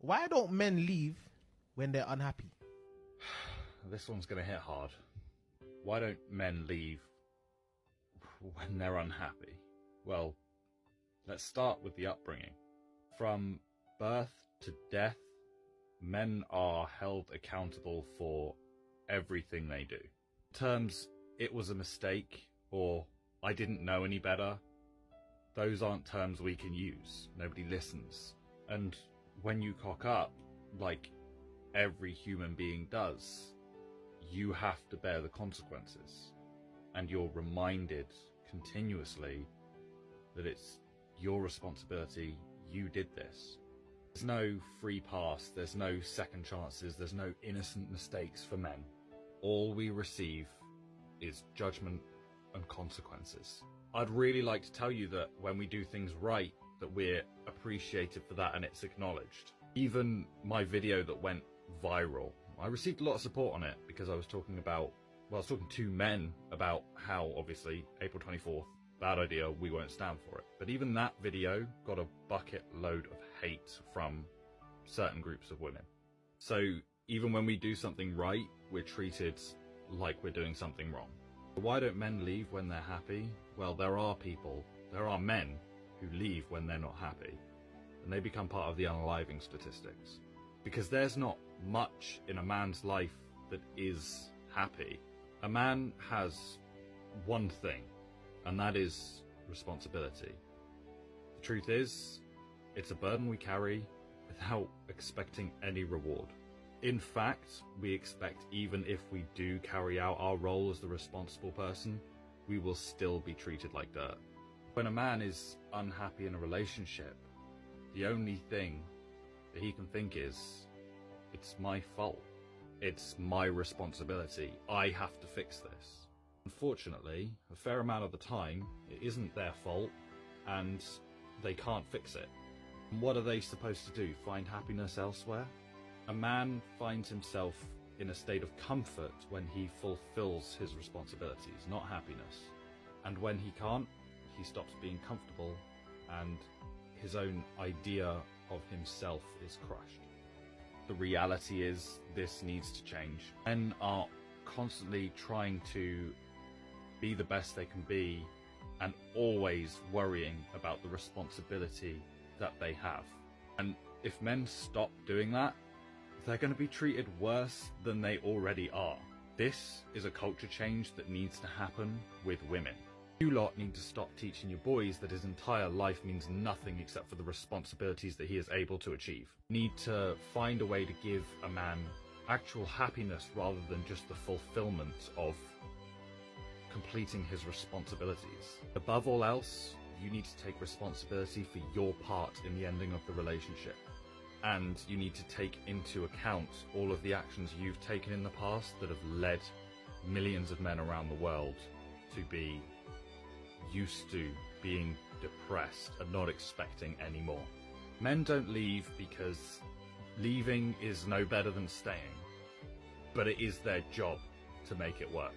Why don't men leave when they're unhappy? This one's going to hit hard. Why don't men leave when they're unhappy? Well, let's start with the upbringing. From birth to death, men are held accountable for everything they do. Terms, it was a mistake, or I didn't know any better, those aren't terms we can use. Nobody listens. And when you cock up, like every human being does, you have to bear the consequences. And you're reminded continuously that it's your responsibility, you did this. There's no free pass, there's no second chances, there's no innocent mistakes for men. All we receive is judgment and consequences. I'd really like to tell you that when we do things right, that we're appreciated for that and it's acknowledged. Even my video that went viral, I received a lot of support on it because I was talking to men about how, obviously, April 24th, bad idea, we won't stand for it. But even that video got a bucket load of hate from certain groups of women. So even when we do something right, we're treated like we're doing something wrong. Why don't men leave when they're happy? Well, there are men who leave when they're not happy, and they become part of the unaliving statistics. Because there's not much in a man's life that is happy. A man has one thing, and that is responsibility. The truth is, it's a burden we carry without expecting any reward. In fact, we expect even if we do carry out our role as the responsible person, we will still be treated like dirt. When a man is unhappy in a relationship, the only thing that he can think is, it's my fault. It's my responsibility. I have to fix this. Unfortunately, a fair amount of the time, it isn't their fault, and they can't fix it. And what are they supposed to do? Find happiness elsewhere? A man finds himself in a state of comfort when he fulfills his responsibilities, not happiness. And when he can't, he stops being comfortable, and his own idea of himself is crushed. The reality is, this needs to change. Men are constantly trying to be the best they can be and always worrying about the responsibility that they have. And if men stop doing that, they're going to be treated worse than they already are. This is a culture change that needs to happen with women. You lot need to stop teaching your boys that his entire life means nothing except for the responsibilities that he is able to achieve. You need to find a way to give a man actual happiness rather than just the fulfillment of completing his responsibilities. Above all else, you need to take responsibility for your part in the ending of the relationship. And you need to take into account all of the actions you've taken in the past that have led millions of men around the world to be used to being depressed and not expecting any more. Men don't leave because leaving is no better than staying, but it is their job to make it work.